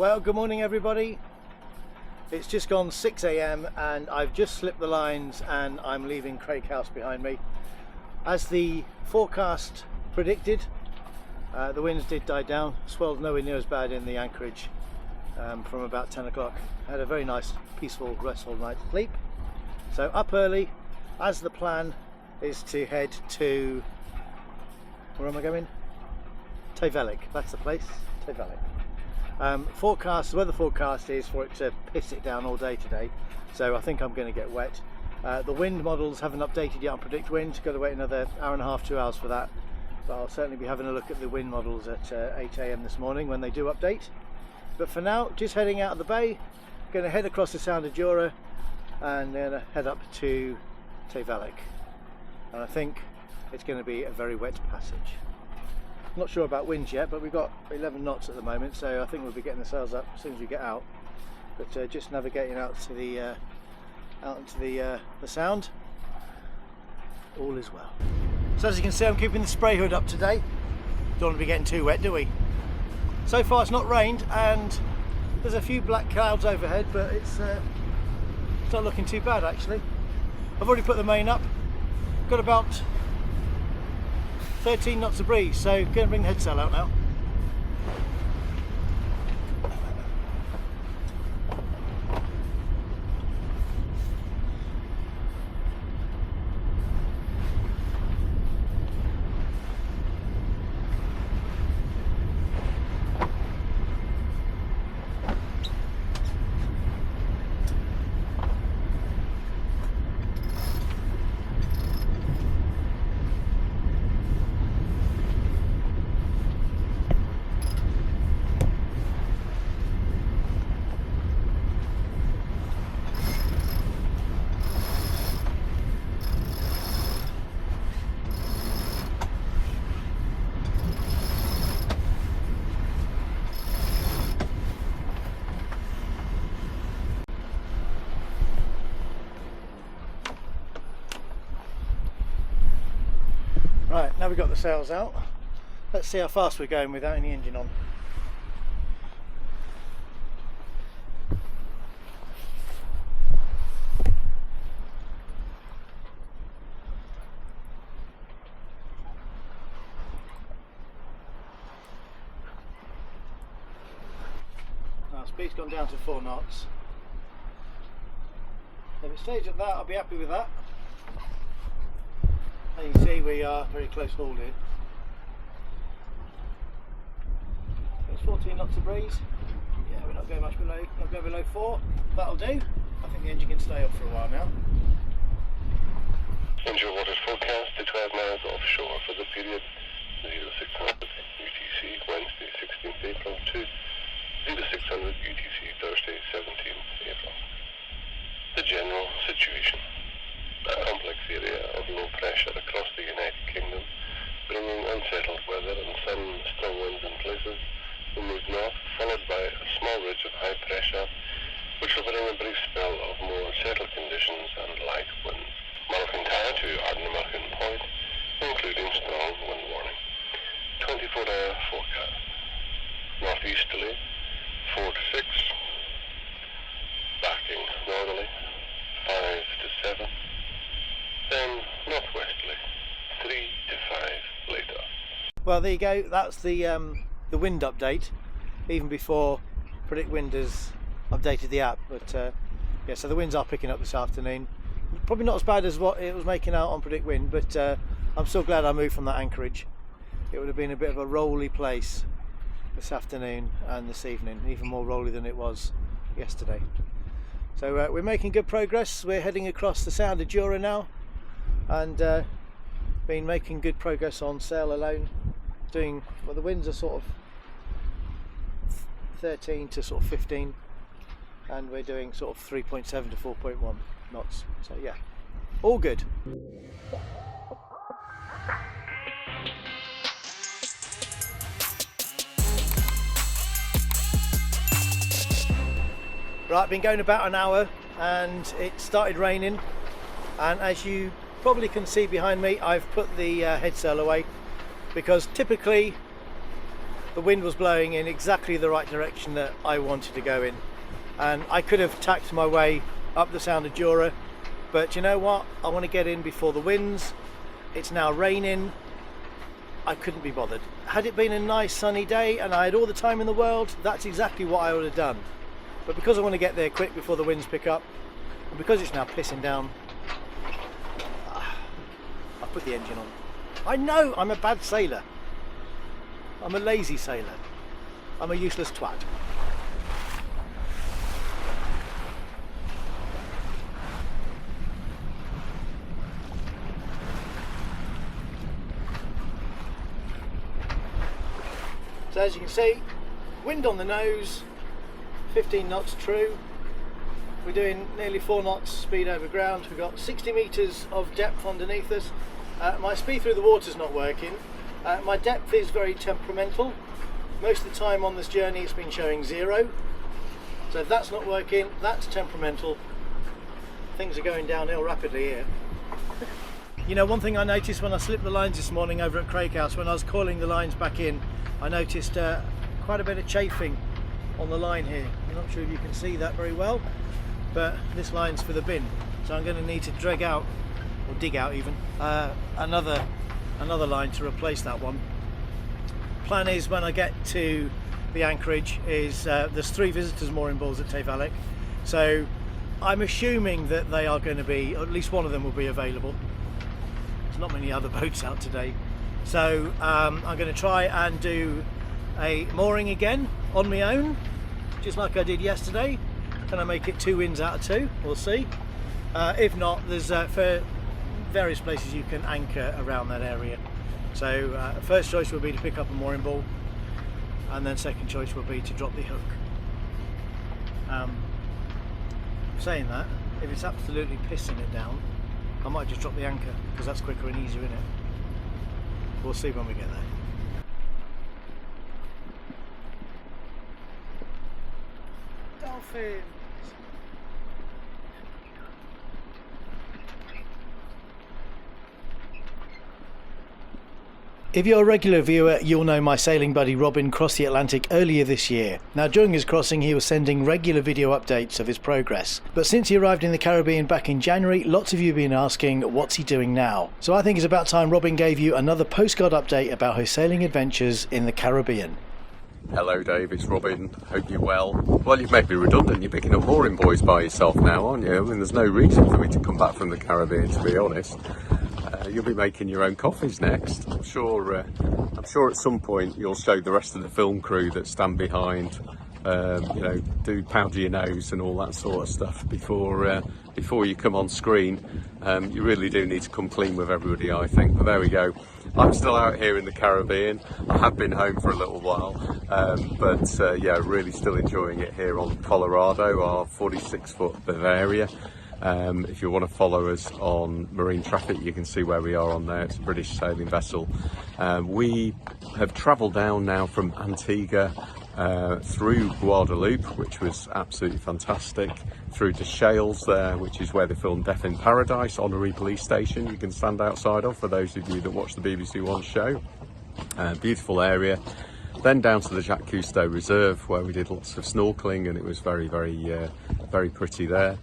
Well, good morning everybody. It's just gone 6 AM and I've just slipped the lines and I'm leaving Craig House behind me. As the forecast predicted, the winds did die down. Swell's nowhere near as bad in the anchorage from about 10 o'clock. Had a very nice, peaceful, restful night's sleep. So up early, as the plan is to head to, where am I going? Tayvallich, that's the place, Tayvallich. The weather forecast is for it to piss it down all day today, so I think I'm going to get wet. The wind models haven't updated yet on predict wind, got to wait another hour and a half, 2 hours for that, but I'll certainly be having a look at the wind models at 8 AM this morning when they do update. But for now, just heading out of the bay, going to head across the Sound of Jura and then head up to Tayvallich, and I think it's going to be a very wet passage. Not sure about winds yet, but we've got 11 knots at the moment, so I think we'll be getting the sails up as soon as we get out. But just navigating out to the into the Sound, all is well. So as you can see, I'm keeping the spray hood up today. Don't want to be getting too wet, do we? So far it's not rained, and there's a few black clouds overhead, but it's not looking too bad actually. I've already put the main up. Got about 13 knots of breeze, so going to bring the headsail out now. Right, now we've got the sails out. Let's see how fast we're going without any engine on. Now speed's gone down to 4 knots. If it stays at that, I'll be happy with that. As you can see, we are very close hauled here. It's 14 knots of breeze. Yeah, we're not going much below, not going below 4. That'll do. I think the engine can stay up for a while now. Inshore waters forecast to 12 miles offshore for the period 0600 UTC Wednesday 16th April to 0600 UTC Thursday 17th April. The general situation. A complex area of low pressure across the United Kingdom, bringing unsettled weather and some strong winds in places, will move north, followed by a small ridge of high pressure, which will bring a brief spell of more settled conditions and light winds. Marking Tower to Ardnamurchan Point, including strong wind warning. 24-hour forecast. Northeasterly, 4 to 6. Backing northerly, 5 to 7. Then northwesterly, 3 to 5 later. Well, there you go. That's the wind update, even before Predict Wind has updated the app. But yeah, so the winds are picking up this afternoon. Probably not as bad as what it was making out on Predict Wind, but I'm so glad I moved from that anchorage. It would have been a bit of a rolly place this afternoon and this evening, even more rolly than it was yesterday. So we're making good progress. We're heading across the Sound of Jura now, and been making good progress on sail alone. Doing, well, the winds are sort of 13 to sort of 15, and we're doing sort of 3.7 to 4.1 knots. So yeah, all good. Right, been going about an hour and it started raining, and as you probably can see behind me, I've put the head sail away, because typically the wind was blowing in exactly the right direction that I wanted to go in, and I could have tacked my way up the Sound of Jura, but you know what, I want to get in before the winds. It's now raining. I couldn't be bothered. Had it been a nice sunny day and I had all the time in the world, that's exactly what I would have done. But because I want to get there quick before the winds pick up, and because it's now pissing down, I put the engine on. I know I'm a bad sailor. I'm a lazy sailor. I'm a useless twat. So as you can see, wind on the nose, 15 knots true. We're doing nearly 4 knots speed over ground. We've got 60 metres of depth underneath us. My speed through the water's not working. My depth is very temperamental. Most of the time on this journey it's been showing 0. So if that's not working, that's temperamental. Things are going downhill rapidly here. You know, one thing I noticed when I slipped the lines this morning over at Craighouse, when I was coiling the lines back in, I noticed quite a bit of chafing on the line here. I'm not sure if you can see that very well, but this line's for the bin, so I'm going to need to drag out, or dig out even, another line to replace that one. Plan is, when I get to the anchorage, is there's 3 visitors mooring balls at Tayvallich, so I'm assuming that they are going to be, or at least one of them will be available. There's not many other boats out today. So I'm going to try and do a mooring again on my own, just like I did yesterday. Can I make it 2 winds out of 2? We'll see. If not, there's for various places you can anchor around that area. So first choice will be to pick up a mooring ball, and then second choice will be to drop the hook. Saying that, if it's absolutely pissing it down, I might just drop the anchor, because that's quicker and easier, isn't it? We'll see when we get there. Dolphins! If you're a regular viewer, you'll know my sailing buddy Robin crossed the Atlantic earlier this year. Now, during his crossing he was sending regular video updates of his progress. But since he arrived in the Caribbean back in January, lots of you have been asking, what's he doing now? So I think it's about time Robin gave you another postcard update about his sailing adventures in the Caribbean. Hello Dave, it's Robin. Hope you're well. Well, you've made me redundant. You're picking up mooring buoys by yourself now, aren't you? I mean, there's no reason for me to come back from the Caribbean, to be honest. You'll be making your own coffees next. I'm sure at some point you'll show the rest of the film crew that stand behind, you know, do powder your nose and all that sort of stuff before you come on screen. You really do need to come clean with everybody, I think. But there we go. I'm still out here in the Caribbean. I have been home for a little while, but yeah, really still enjoying it here on Colorado, our 46-foot Bavaria. If you want to follow us on Marine Traffic, you can see where we are on there. It's a British sailing vessel. We have travelled down now from Antigua through Guadeloupe, which was absolutely fantastic, through to Shales there, which is where they filmed Death in Paradise, Honorary Police Station you can stand outside of for those of you that watch the BBC One show. Beautiful area. Then down to the Jacques Cousteau Reserve, where we did lots of snorkeling, and it was very pretty there.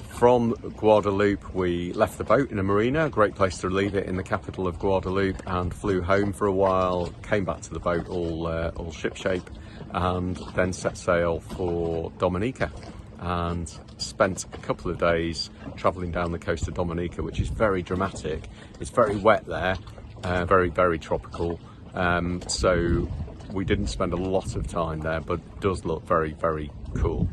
From Guadeloupe we left the boat in a marina, a great place to leave it in the capital of Guadeloupe, and flew home for a while, came back to the boat all shipshape, and then set sail for Dominica and spent a couple of days travelling down the coast of Dominica, which is very dramatic. It's very wet there, very tropical, so we didn't spend a lot of time there, but it does look very cool.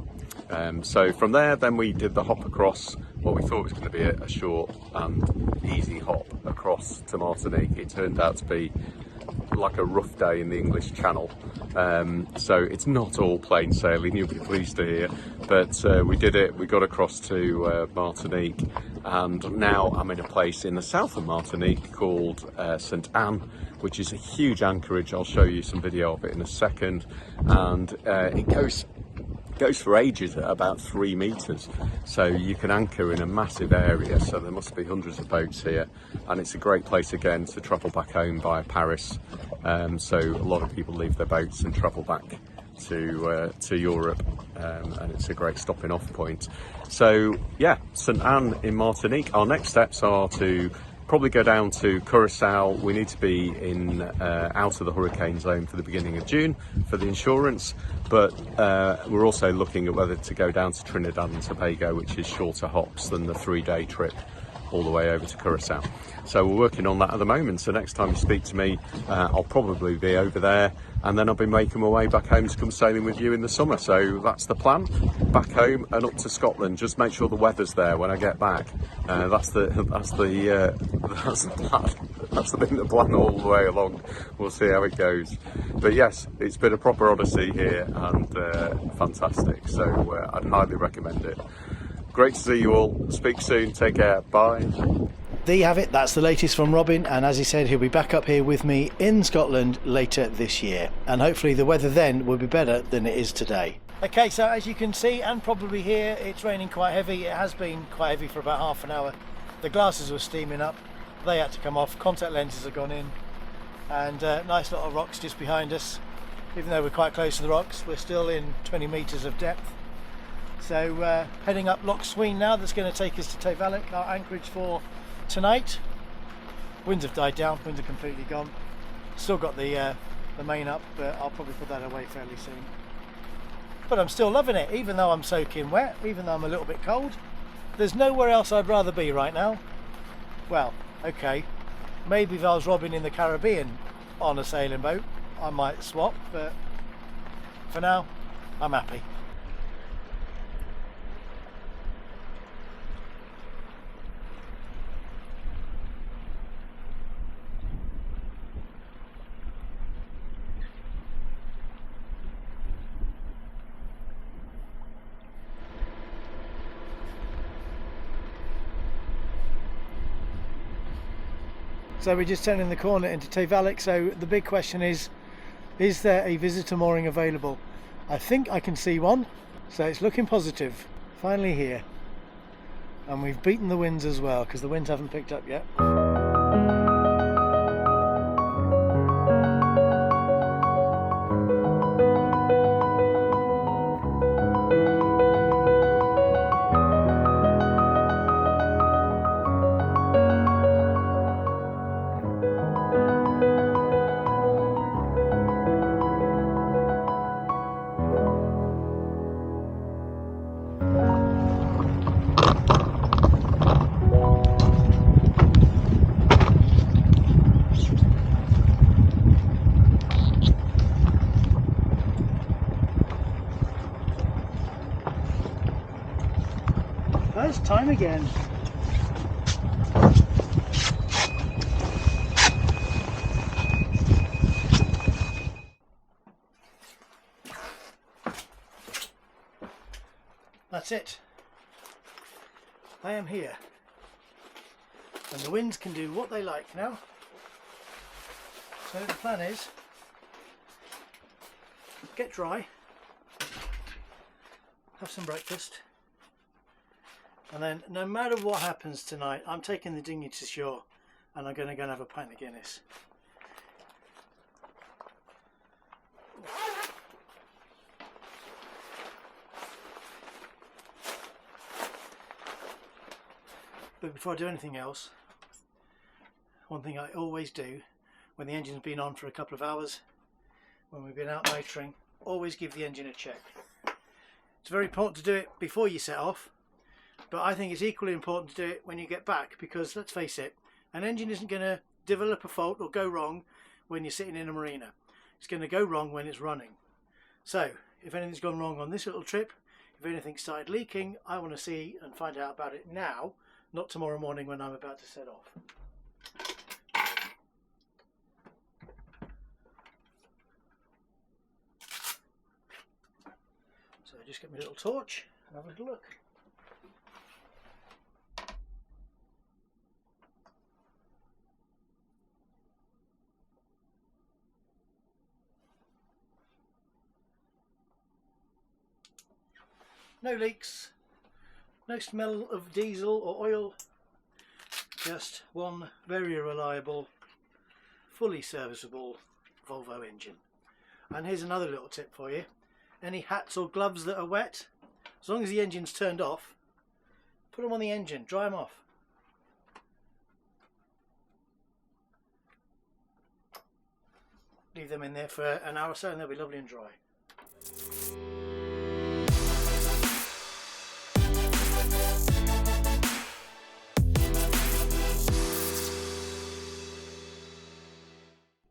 So from there then we did the hop across what we thought was going to be a short and easy hop across to Martinique. It turned out to be like a rough day in the English Channel, so it's not all plain sailing, you'll be pleased to hear, but we did it. We got across to Martinique, and now I'm in a place in the south of Martinique called St Anne, which is a huge anchorage. I'll show you some video of it in a second, and it goes for ages at about 3 meters, so you can anchor in a massive area, so there must be hundreds of boats here, and it's a great place again to travel back home via Paris so a lot of people leave their boats and travel back to Europe, and it's a great stopping off point. So yeah, St Anne in Martinique. Our next steps are to probably go down to Curacao. We need to be in out of the hurricane zone for the beginning of June for the insurance, but we're also looking at whether to go down to Trinidad and Tobago, which is shorter hops than the 3-day trip all the way over to Curacao. So we're working on that at the moment. So next time you speak to me, I'll probably be over there, and then I'll be making my way back home to come sailing with you in the summer. So that's the plan, back home and up to Scotland. Just make sure the weather's there when I get back. That's the plan. That's been the plan all the way along. We'll see how it goes. But yes, it's been a proper odyssey here, and fantastic. So I'd highly recommend it. Great to see you all. Speak soon. Take care. Bye. There you have it. That's the latest from Robin, and as he said, he'll be back up here with me in Scotland later this year, and hopefully the weather then will be better than it is today. Okay, so as you can see and probably hear, it's raining quite heavy. It has been quite heavy for about half an hour. The glasses were steaming up, they had to come off, contact lenses have gone in, and nice lot of rocks just behind us. Even though we're quite close to the rocks, we're still in 20 metres of depth. So heading up Loch Sween now, that's going to take us to Tayvallich, our anchorage for tonight. Winds have died down, winds are completely gone. Still got the main up, but I'll probably put that away fairly soon. But I'm still loving it, even though I'm soaking wet, even though I'm a little bit cold. There's nowhere else I'd rather be right now. Well, okay, maybe if I was Robin in the Caribbean on a sailing boat, I might swap, but for now, I'm happy. So we're just turning the corner into Tayvallich. So the big question is there a visitor mooring available? I think I can see one, so it's looking positive. Finally here. And we've beaten the winds as well, because the winds haven't picked up yet. First time again. That's it. I am here. And the winds can do what they like now. So the plan is get dry, have some breakfast, and then no matter what happens tonight, I'm taking the dinghy to shore and I'm going to go and have a pint of Guinness. But before I do anything else, one thing I always do when the engine's been on for a couple of hours, when we've been out motoring, always give the engine a check. It's very important to do it before you set off, but I think it's equally important to do it when you get back, because let's face it, an engine isn't going to develop a fault or go wrong when you're sitting in a marina. It's going to go wrong when it's running. So if anything's gone wrong on this little trip, if anything started leaking, I want to see and find out about it now, not tomorrow morning when I'm about to set off. So just get my little torch and have a little look. No leaks, no smell of diesel or oil, just one very reliable, fully serviceable Volvo engine. And here's another little tip for you. Any hats or gloves that are wet, as long as the engine's turned off, put them on the engine, dry them off. Leave them in there for an hour or so and they'll be lovely and dry.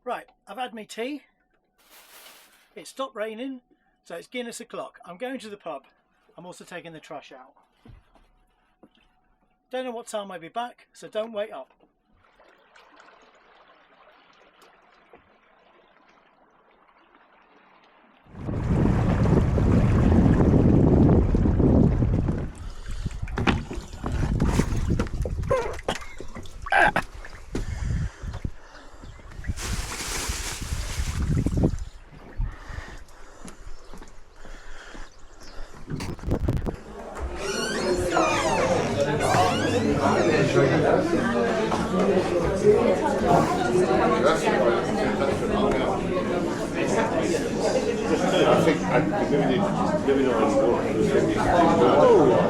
Right, I've had my tea. It stopped raining, so it's Guinness o'clock. I'm going to the pub. I'm also taking the trash out. Don't know what time I'll be back, so don't wait up.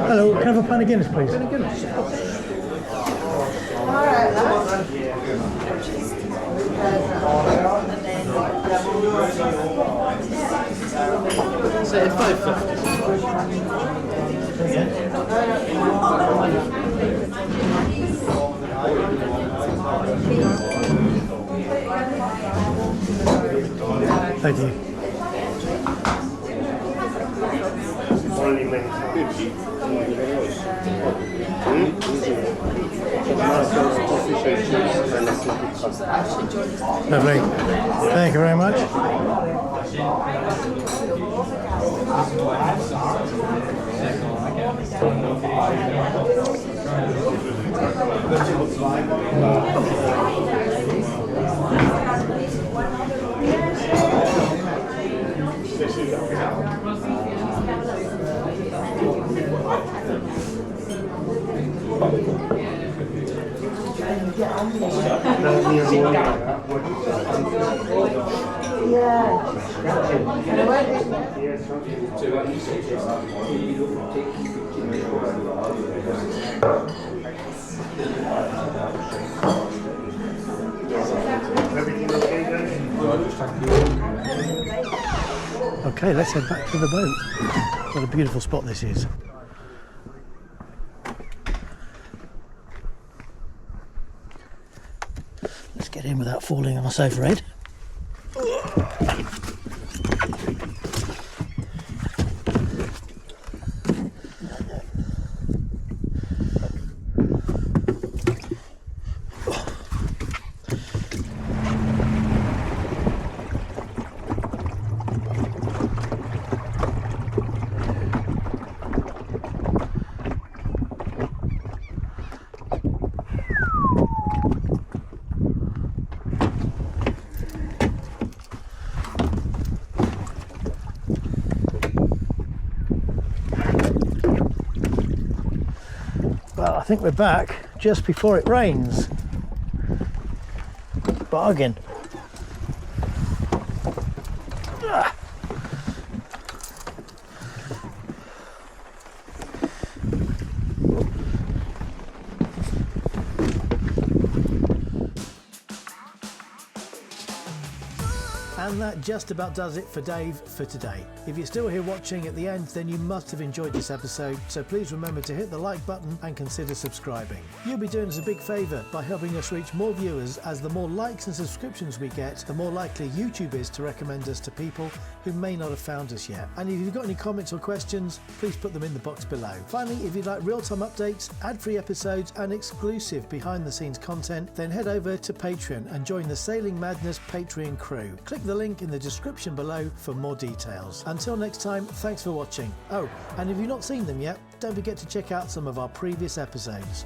Hello, can I have a pint of Guinness, please? Say it's £5.50. Thank you. Lovely. Thank you very much. Okay, let's head back to the boat. What a beautiful spot this is. Let's get in without falling on my sofa head. Well, I think we're back just before it rains. Bargain. Ah. And that just about does it for Dave for today. If you're still here watching at the end, then you must have enjoyed this episode, so please remember to hit the like button and consider subscribing. You'll be doing us a big favour by helping us reach more viewers, as the more likes and subscriptions we get, the more likely YouTube is to recommend us to people who may not have found us yet. And if you've got any comments or questions, please put them in the box below. Finally, if you'd like real-time updates, ad-free episodes and exclusive behind-the-scenes content, then head over to Patreon and join the Sailing Madness Patreon crew. Click the link in the description below for more details. Until next time, thanks for watching. Oh, and if you've not seen them yet, don't forget to check out some of our previous episodes.